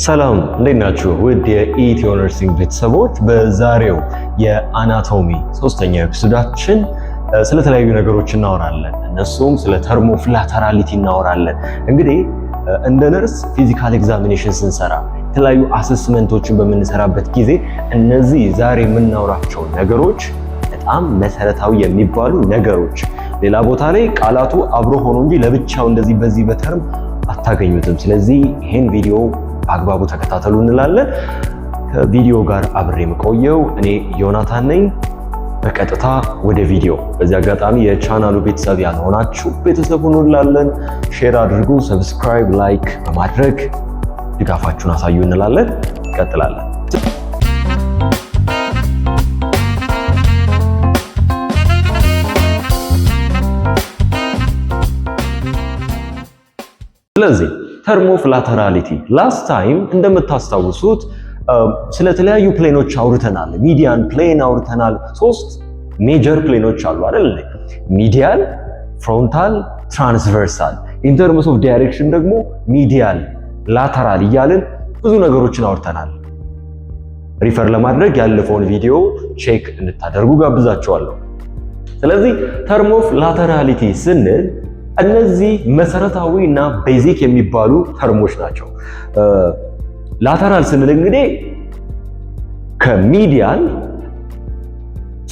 ሰላም እንዴት ናችሁ? ውድ የኢትዮ ነርሲንግ ቤተሰቦች፣ በዛሬው የአናቶሚ ሶስተኛው ኤፒሶዳችን ስለተለያዩ ነገሮች እናወራለን። እነሱም ስለ ተርሞፍላተራሊቲ እናወራለን። እንግዲህ እንደ ነርስ ፊዚካል ኤግዛሚኔሽን ስንሰራ የተለያዩ አሰስመንቶችን በምንሰራበት ጊዜ እነዚህ ዛሬ የምናወራቸው ነገሮች በጣም መሰረታዊ የሚባሉ ነገሮች፣ ሌላ ቦታ ላይ ቃላቱ አብሮ ሆኖ እንጂ ለብቻው እንደዚህ በዚህ በተርም አታገኙትም። ስለዚህ ይሄን ቪዲዮ አግባቡ ተከታተሉ እንላለን። ከቪዲዮ ጋር አብሬ የምቆየው እኔ ዮናታን ነኝ። በቀጥታ ወደ ቪዲዮ። በዚህ አጋጣሚ የቻናሉ ቤተሰብ ያልሆናችሁ ቤተሰብ ሁኑ እንላለን። ሼር አድርጉ፣ ሰብስክራይብ፣ ላይክ በማድረግ ድጋፋችሁን አሳዩ እንላለን። እንቀጥላለን። ስለዚህ ተርሞፍላተራሊቲ ላስት ታይም እንደምታስታውሱት ስለተለያዩ ፕሌኖች አውርተናል። ሚዲያን ፕሌን አውርተናል። ሶስት ሜጀር ፕሌኖች አሉ አይደል? ሚዲያል፣ ፍሮንታል፣ ትራንስቨርሳል። ኢን ተርምስ ኦፍ ዳይሬክሽን ደግሞ ሚዲያል፣ ላተራል እያልን ብዙ ነገሮችን አውርተናል። ሪፈር ለማድረግ ያለፈውን ቪዲዮ ቼክ እንድታደርጉ ጋብዛችኋለሁ። ስለዚህ ተርሞፍላተራሊቲ ስንል እነዚህ መሰረታዊ እና ቤዚክ የሚባሉ ተርሞች ናቸው። ላተራል ስንል እንግዲህ ከሚዲያል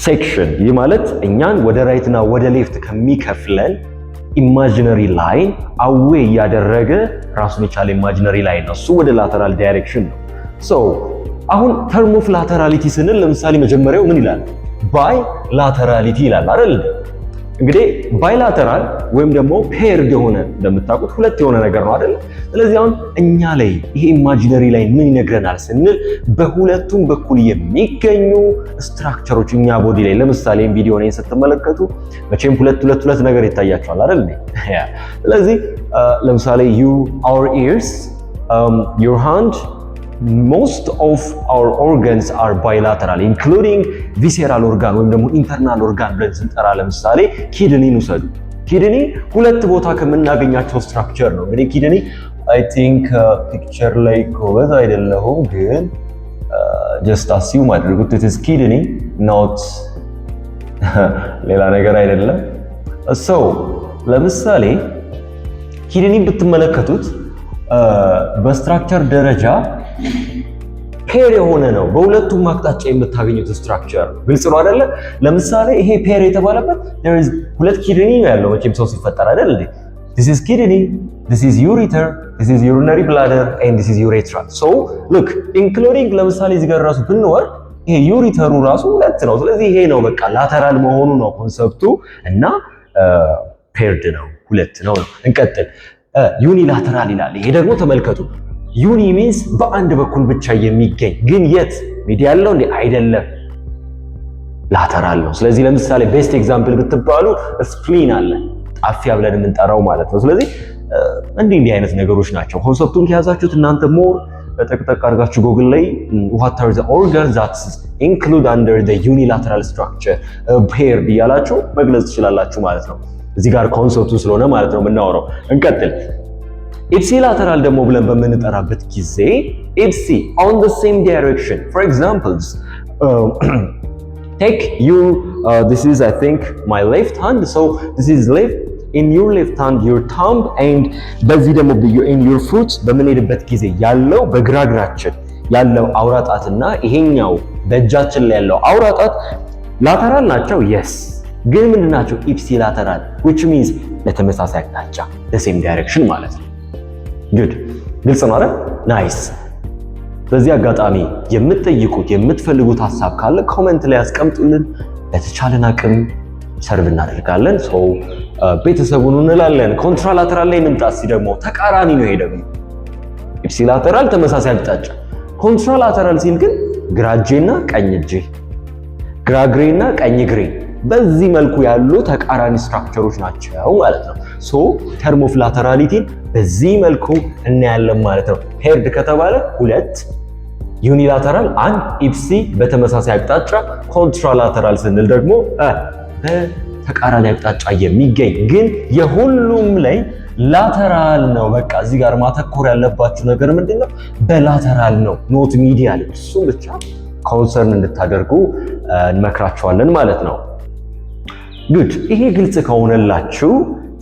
ሴክሽን፣ ይህ ማለት እኛን ወደ ራይት እና ወደ ሌፍት ከሚከፍለን ኢማጂነሪ ላይን አዌ እያደረገ ራሱን የቻለ ኢማጂነሪ ላይን ነው። እሱ ወደ ላተራል ዳይሬክሽን ነው። አሁን ተርሞፍላተራሊቲ ስንል ለምሳሌ መጀመሪያው ምን ይላል? ባይ ላተራሊቲ ይላል አይደል? እንግዲህ ባይላተራል ወይም ደግሞ ፔርድ የሆነ እንደምታውቁት ሁለት የሆነ ነገር ነው አይደል? ስለዚህ አሁን እኛ ላይ ይሄ ኢማጂነሪ ላይ ምን ይነግረናል ስንል በሁለቱም በኩል የሚገኙ ስትራክቸሮች እኛ ቦዲ ላይ ለምሳሌ ቪዲዮ ላይ ስትመለከቱ መቼም ሁለት ነገር ይታያቸዋል አይደል? ስለዚህ ለምሳሌ our ears, your hand, most of our organs are bilateral including visceral organ ወይም ደግሞ ኢንተርናል ኦርጋን ብለን ስንጠራ ለምሳሌ ኪድኒን ውሰዱ። ኪድኒ ሁለት ቦታ ከምናገኛቸው ስትራክቸር ነው። እንግዲህ ኪድኒ አይ ቲንክ ፒክቸር ላይ ጎበዝ አይደለሁም፣ ግን ጀስት አሲዩም አድርጉት it is kidney not ሌላ ነገር አይደለም። ለምሳሌ ኪድኒ ብትመለከቱት በስትራክቸር ደረጃ ፔር የሆነ ነው። በሁለቱም አቅጣጫ የምታገኙት ስትራክቸር ግልጽ ነው አይደለ? ለምሳሌ ይሄ ፔር የተባለበት ሁለት ኪድኒ ነው ያለው መቼም ሰው ሲፈጠር አይደል እንዴ? this is kidney, this is ureter, this is urinary bladder and this is urethra. so look including ለምሳሌ እዚህ ጋር ራሱ ብንወር ይሄ ዩሪተሩ ራሱ ሁለት ነው። ስለዚህ ይሄ ነው በቃ ላተራል መሆኑ ነው ኮንሰፕቱ እና ፔርድ ነው ሁለት ነው። እንቀጥል። ዩኒላተራል ይላል። ይሄ ደግሞ ተመልከቱ፣ ዩኒ ሚንስ በአንድ በኩል ብቻ የሚገኝ ግን የት ሚዲያል ነው እንዴ? አይደለም፣ ላተራል ነው። ስለዚህ ለምሳሌ ቤስት ኤግዛምፕል ብትባሉ ስፕሊን አለ፣ ጣፊያ ብለን የምንጠራው ማለት ነው። ስለዚህ እንዲህ አይነት ነገሮች ናቸው። ኮንሰፕቱን ከያዛችሁት እናንተ ሞር ጠቅጠቅ አድርጋችሁ ጎግል ላይ what are the organs that include under the unilateral structure paired እያላችሁ መግለጽ ትችላላችሁ ማለት ነው። እዚህ ጋር ኮንሰፕቱ ስለሆነ ማለት ነው የምናወራው። እንቀጥል። ኢፕሲላተራል ደግሞ ብለን በምንጠራበት ጊዜ ኢፕሲ on the same direction. For examples, take your this is I think my left hand, so this is left, in your left hand your thumb, and በዚህ ደግሞ in your foot በምንሄድበት ጊዜ ያለው በግራ እግራችን ያለው አውራጣትና ይሄኛው በእጃችን ላይ ያለው አውራጣት ላተራል ናቸው። yes ግን ምንድናቸው? ኢፕሲላተራል which means ለተመሳሳይ አቅጣጫ the same direction ማለት ነው። good ግልጽ ነው አይደል? ናይስ። በዚህ አጋጣሚ የምትጠይቁት የምትፈልጉት ሀሳብ ካለ ኮሜንት ላይ ያስቀምጡልን። በተቻለን አቅም ሰርቭ እናደርጋለን። ቤተሰቡን እንላለን። ኮንትራላተራል ላይ እንምጣ። እስኪ ደግሞ ተቃራኒ ነው። ይሄ ደግሞ ኢፕሲላተራል ተመሳሳይ አቅጣጫ፣ ኮንትራላተራል ሲል ግን ግራ እጄና ቀኝ እጄ፣ ግራ እግሬና ቀኝ እግሬ በዚህ መልኩ ያሉ ተቃራኒ ስትራክቸሮች ናቸው ማለት ነው። ተርሞፍላተራሊቲን በዚህ መልኩ እናያለን ማለት ነው። ፔርድ ከተባለ ሁለት፣ ዩኒላተራል አንድ፣ ኢፕሲ በተመሳሳይ አቅጣጫ፣ ኮንትራላተራል ስንል ደግሞ በተቃራኒ አቅጣጫ የሚገኝ ግን የሁሉም ላይ ላተራል ነው። በቃ እዚህ ጋር ማተኮር ያለባችሁ ነገር ምንድነው? በላተራል ነው፣ ኖት ሚዲያል። እሱም ብቻ ኮንሰርን እንድታደርጉ እንመክራችኋለን ማለት ነው። ጉድ። ይሄ ግልጽ ከሆነላችሁ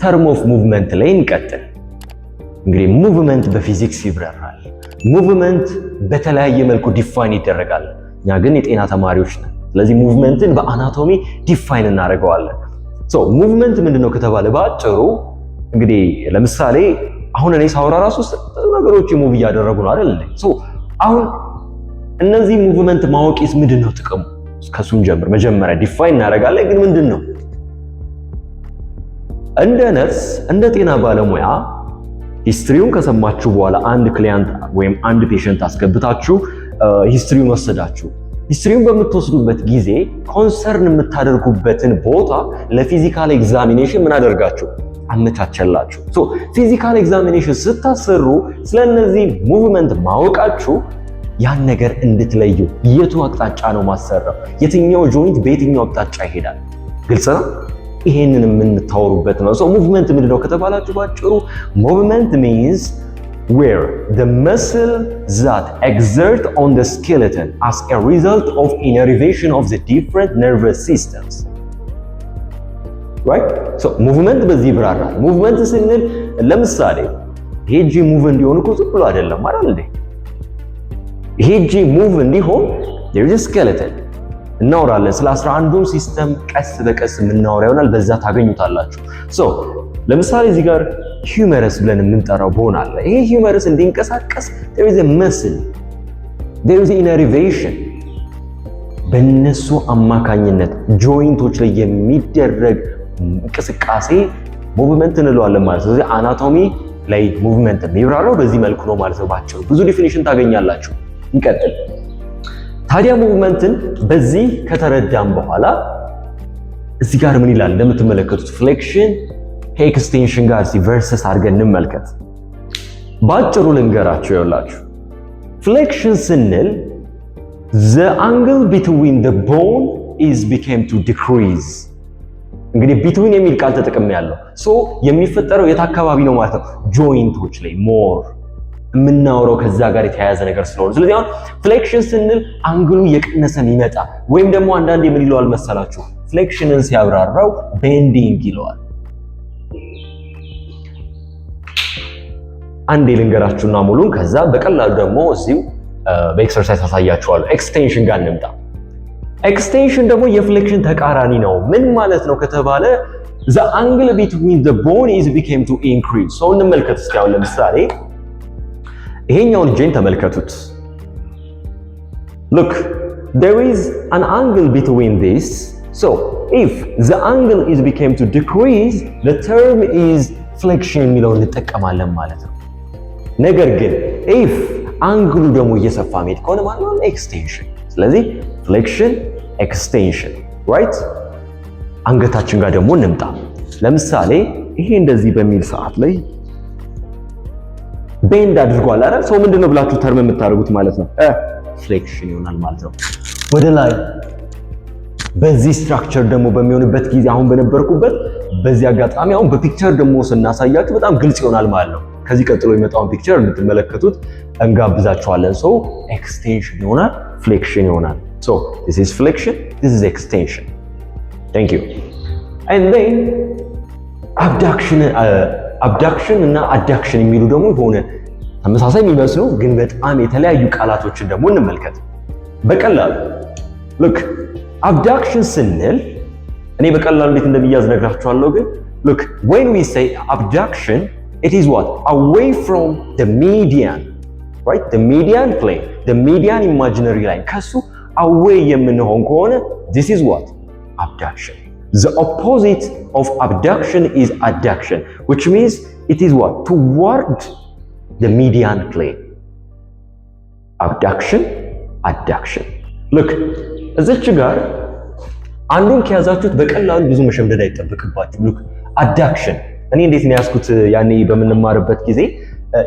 ተርም ኦፍ ሙቭመንት ላይ እንቀጥል። እንግዲህ ሙቭመንት በፊዚክስ ይብራራል። ሙቭመንት በተለያየ መልኩ ዲፋይን ይደረጋል። እኛ ግን የጤና ተማሪዎች ነን። ስለዚህ ሙቭመንትን በአናቶሚ ዲፋይን እናደርገዋለን። ሶ ሙቭመንት ምንድነው ከተባለ በአጭሩ እንግዲህ ለምሳሌ አሁን እኔ ሳወራ ራሱ ነገሮች ሙቭ እያደረጉ ነው አይደል? ሶ አሁን እነዚህ ሙቭመንት ማወቂስ ምንድነው ጥቅሙ? ከሱን ጀምር መጀመሪያ ዲፋይን እናደርጋለን። ግን ምንድነው እንደ ነርስ እንደ ጤና ባለሙያ ሂስትሪውን ከሰማችሁ በኋላ አንድ ክሊያንት ወይም አንድ ፔሸንት አስገብታችሁ ሂስትሪውን ወሰዳችሁ። ሂስትሪውን በምትወስዱበት ጊዜ ኮንሰርን የምታደርጉበትን ቦታ ለፊዚካል ኤግዛሚኔሽን ምን አደርጋችሁ አመቻቸላችሁ። ሶ ፊዚካል ኤግዛሚኔሽን ስታሰሩ ስለነዚህ ሙቭመንት ማወቃችሁ ያን ነገር እንድትለዩ የቱ አቅጣጫ ነው ማሰራው፣ የትኛው ጆይንት በየትኛው አቅጣጫ ይሄዳል። ግልጽ ነው። ይሄንን የምንታወሩበት ነው። ሶ ሙቭመንት ምንድነው ከተባላችሁ ባጭሩ ሙቭመንት means where the muscle that exert on the skeleton as a result of innervation of the different nervous systems, right? so movement በዚህ ይብራራል። ሙቭመንት ስንል ለምሳሌ ሄጂ ሙቭ እንዲሆን እኮ ዝም ብሎ አይደለም አይደል እንዴ? ሄጂ ሙቭ እንዲሆን there is a skeleton እናወራለን። ስለ 11ዱም ሲስተም ቀስ በቀስ የምናወራ ይሆናል። በዛ ታገኙታላችሁ። ሶ ለምሳሌ እዚህ ጋር ሂውመረስ ብለን የምንጠራው ቦን አለ። ይሄ ሂውመረስ እንዲንቀሳቀስ there is a muscle, there is innervation። በእነሱ አማካኝነት ጆይንቶች ላይ የሚደረግ እንቅስቃሴ ሙቭመንት እንለዋለን ማለት ነው። ስለዚህ አናቶሚ ላይ ሙቭመንት የሚብራራው በዚህ መልኩ ነው ማለት ነው። ባጭሩ ብዙ ዲፊኒሽን ታገኛላችሁ። እንቀጥል። ታዲያ ሙቭመንትን በዚህ ከተረዳም በኋላ እዚህ ጋር ምን ይላል እንደምትመለከቱት ፍሌክሽን ከኤክስቴንሽን ጋር ቨርሰስ አድርገን እንመልከት። ባጭሩ ልንገራችሁ ይኸውላችሁ ፍሌክሽን ስንል the angle between the bone is became to decrease። እንግዲህ between የሚል ቃል ተጠቅሜያለሁ። ሶ የሚፈጠረው የት አካባቢ ነው ማለት ነው? ጆይንቶች ላይ ሞር የምናወራው ከዛ ጋር የተያያዘ ነገር ስለሆነ ስለዚህ አሁን ፍሌክሽን ስንል አንግሉ የቀነሰ የሚመጣ ወይም ደግሞ አንዳንዴ ምን ይለዋል መሰላችሁ ፍሌክሽንን ሲያብራራው ቤንዲንግ ይለዋል። አንዴ ልንገራችሁና ሙሉን ከዛ በቀላሉ ደግሞ እዚሁ በኤክሰርሳይዝ አሳያችኋለሁ። ኤክስቴንሽን ጋር እንምጣ። ኤክስቴንሽን ደግሞ የፍሌክሽን ተቃራኒ ነው። ምን ማለት ነው ከተባለ the angle between the bone is became to increase። ሰው እንመልከት እስኪ አሁን ለምሳሌ ይሄኛውን እጄን ተመልከቱት። look there is an angle between this, so if the angle is became to decrease the term is flexion የሚለውን እንጠቀማለን ማለት ነው። ነገር ግን if አንግሉ ደግሞ እየሰፋ መሄድ ከሆነ ማለት ነው ኤክስቴንሽን። ስለዚህ ፍሌክሽን ኤክስቴንሽን right። አንገታችን ጋር ደግሞ እንምጣ። ለምሳሌ ይሄ እንደዚህ በሚል ሰዓት ላይ ቤንድ አድርጓል አይደል? ሰው ምንድነው ብላችሁ ተርም የምታደርጉት ማለት ነው ፍሌክሽን ይሆናል ማለት ነው ወደ ላይ። በዚህ ስትራክቸር ደግሞ በሚሆንበት ጊዜ አሁን በነበርኩበት በዚህ አጋጣሚ አሁን በፒክቸር ደግሞ ስናሳያችሁ በጣም ግልጽ ይሆናል ማለት ነው። ከዚህ ቀጥሎ የመጣውን ፒክቸር እንድትመለከቱት እንጋብዛችኋለን። ሶ ኤክስቴንሽን ይሆናል ፍሌክሽን ይሆናል። ሶ this is flexion, this is extension. Thank you. And then abduction እና adduction የሚሉ ደግሞ የሆነ ተመሳሳይ የሚመስሉ ግን በጣም የተለያዩ ቃላቶችን ደግሞ እንመልከት በቀላሉ። look abduction ስንል እኔ በቀላሉ እንዴት እንደሚያዝ ነግራችኋለሁ። ግን look when we say abduction it is what away from the median, right? the median plane, the median imaginary line ከሱ away የምንሆን ከሆነ this is what abduction. The opposite of abduction is adduction, which means it is what toward the median plane. Abduction, adduction. Look እዚች ጋር አንዱን ከያዛችሁት በቀላሉ ብዙ መሸምደድ አይጠበቅባችሁም። look adduction እኔ እንዴት ነው ያስኩት ያኔ በምንማርበት ጊዜ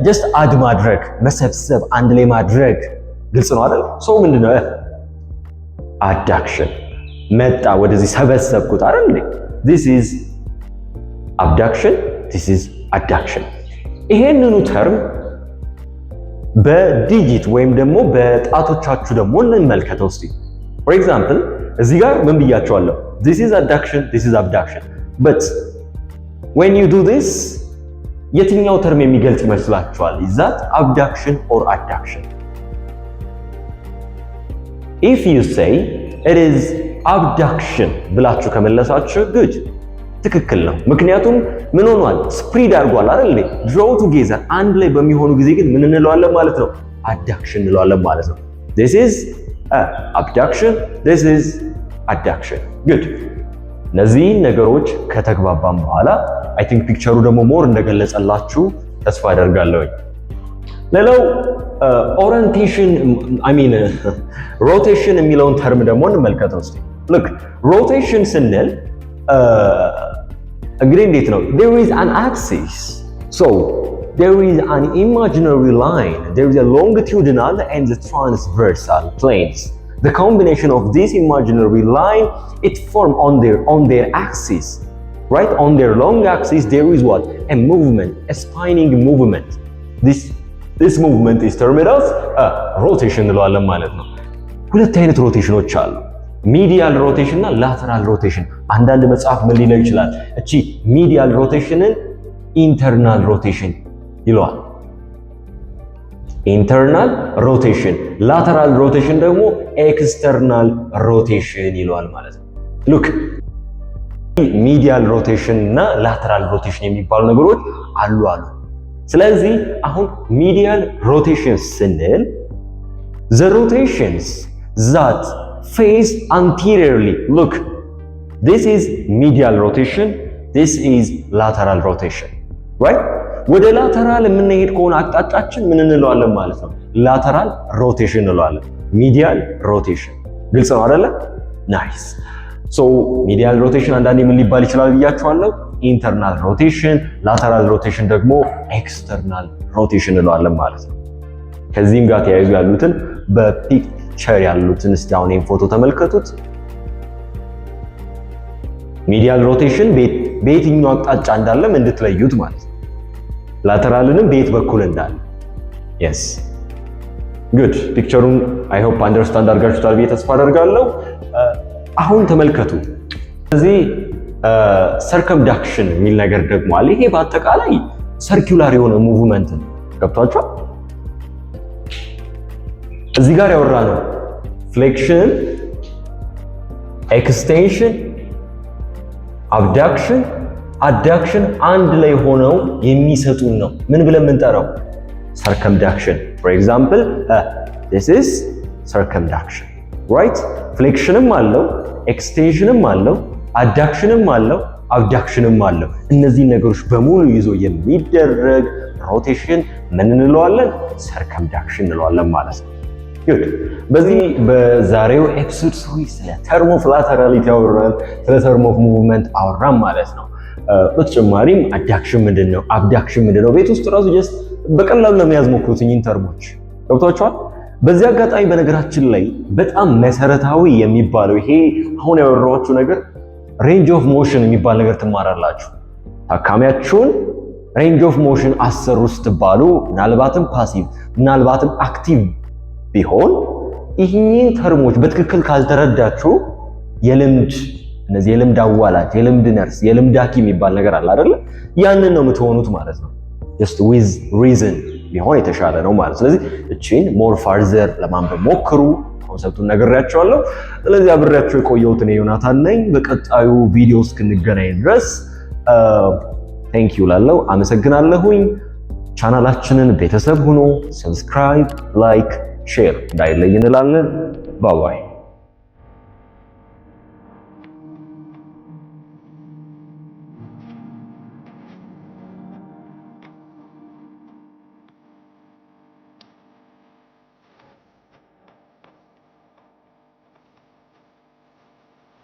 just አድ ማድረግ መሰብሰብ አንድ ላይ ማድረግ ግልጽ ነው አይደል? ሶ ምንድነው adduction መጣ ወደዚህ ሰበሰብኩት አይደል? this is abduction, this is አዳክሽን። ይሄንኑ ተርም በዲጂት ወይም ደግሞ በጣቶቻችሁ ደግሞ እንመልከተው እስቲ። ፎር ኤግዛምፕል እዚህ ጋር ምን ብያቸዋለሁ? this is adduction, this is abduction, but when you do this የትኛው ተርም የሚገልጽ ይመስላችኋል? is that abduction or adduction? if you say it is abduction ብላችሁ ከመለሳችሁ good ትክክል ነው። ምክንያቱም ምን ሆኗል? ስፕሪድ አድርጓል አይደል? draw together አንድ ላይ በሚሆኑ ጊዜ ግን ምን እንለዋለን ማለት ነው? adduction እንለዋለን ማለት ነው። this is abduction, this is adduction. good እነዚህ ነገሮች ከተግባባን በኋላ I think ፒክቸሩ ደግሞ ሞር እንደገለጸላችሁ ተስፋ አደርጋለሁ። ሌላው ኦሪየንቴሽን ሮቴሽን የሚለውን ተርም ደግሞ እንመልከተው እስቲ። look ሮቴሽን ስንል እንግዲህ እንዴት ነው? there is an axis, so there is an imaginary line, there is a longitudinal and the transversal planes. The combination of this imaginary line, it form on their axis, right? On their long axis there is what? A movement, a spinning movement. This movement is termed as rotation እንለዋለን ማለት ነው። ሁለት አይነት ሮቴሽኖች አሉ። ሚዲያል ሮቴሽን እና ላተራል ሮቴሽን። አንዳንድ መጽሐፍ ምን ሊለው ይችላል? እቺ ሚዲያል ሮቴሽንን ኢንተርናል ሮቴሽን ይለዋል። ኢንተርናል ሮቴሽን፣ ላተራል ሮቴሽን ደግሞ ኤክስተርናል ሮቴሽን ይለዋል ማለት ነው። ሉክ ሚዲያል ሮቴሽን እና ላተራል ሮቴሽን የሚባሉ ነገሮች አሉ። ስለዚህ አሁን ሚዲያል ሮቴሽን ስንል the rotations that face anteriorly, look this is medial rotation, this is lateral rotation, right? ወደ ላተራል የምንሄድ ከሆነ አቅጣጫችን ምን እንለዋለን ማለት ነው? ላተራል ሮቴሽን እንለዋለን። ሚዲያል ሮቴሽን ግልጽ ነው አይደለ? ናይስ። ሶ ሚዲያል ሮቴሽን አንዳንዴ ምን ሊባል ይችላል ብያችኋለሁ? ኢንተርናል ሮቴሽን፣ ላተራል ሮቴሽን ደግሞ ኤክስተርናል ሮቴሽን እንለዋለን ማለት ነው። ከዚህም ጋር ተያይዞ ያሉትን በፒክቸር ያሉትን እስቲ አሁን ይሄን ፎቶ ተመልከቱት። ሚዲያል ሮቴሽን በየትኛው አቅጣጫ እንዳለም እንድትለዩት ማለት ነው። ላተራልንም በየት በኩል እንዳለ። yes good ፒክቸሩን I hope understand አድርጋችሁታል ብዬ ተስፋ አደርጋለሁ። አሁን ተመልከቱ። ስለዚህ ሰርከምዳክሽን የሚል ነገር ደግሞ አለ። ይሄ በአጠቃላይ ሰርኩላር የሆነ ሙቭመንት ነው። ገብቷችኋል? እዚህ ጋር ያወራነው ፍሌክሽን፣ ኤክስቴንሽን፣ አብዳክሽን፣ አዳክሽን አንድ ላይ ሆነው የሚሰጡን ነው ምን ብለን የምንጠራው? ሰርከምዳክሽን። for example this is circumduction, right? ፍሌክሽንም አለው፣ ኤክስቴንሽንም አለው፣ አዳክሽንም አለው፣ አብዳክሽንም አለው። እነዚህ ነገሮች በሙሉ ይዞ የሚደረግ ሮቴሽን ምን እንለዋለን? ሰርከምዳክሽን እንለዋለን ማለት ነው። good በዚህ በዛሬው ኤፒሶድ 3 ስለ ተርም ኦፍ ላተራሊቲ አወራን፣ ስለ ተርም ኦፍ ሙቭመንት አወራን ማለት ነው። በተጨማሪም አዳክሽን ምንድነው? አብዳክሽን ምንድነው? ቤት ውስጥ ራሱ ጀስት በቀላሉ ለመያዝ ሞክሩትኝ ኢንተርሞች ገብቷችኋል። በዚህ አጋጣሚ በነገራችን ላይ በጣም መሰረታዊ የሚባለው ይሄ አሁን ያወራኋችሁ ነገር ሬንጅ ኦፍ ሞሽን የሚባል ነገር ትማራላችሁ። ታካሚያችሁን ሬንጅ ኦፍ ሞሽን አሰሩ ስትባሉ ምናልባትም ፓሲቭ ምናልባትም አክቲቭ ቢሆን ይህን ተርሞች በትክክል ካልተረዳችሁ እነዚህ የልምድ አዋላጅ፣ የልምድ ነርስ፣ የልምድ ሐኪም የሚባል ነገር አለ አይደል? ያንን ነው የምትሆኑት ማለት ነው። just with reason ቢሆን የተሻለ ነው ማለት። ስለዚህ እቺን ሞር ፋርዘር ለማንበብ ሞክሩ። ኮንሰፕቱን ነግሬያቸዋለሁ። ስለዚህ አብሬያችሁ የቆየሁት እኔ ዮናታን ነኝ። በቀጣዩ ቪዲዮ እስክንገናኝ ድረስ ቴንክ ዩ ላለው አመሰግናለሁኝ። ቻናላችንን ቤተሰብ ሁኑ። ሰብስክራይብ፣ ላይክ፣ ሼር እንዳይለይ እንላለን። ባይ ባይ።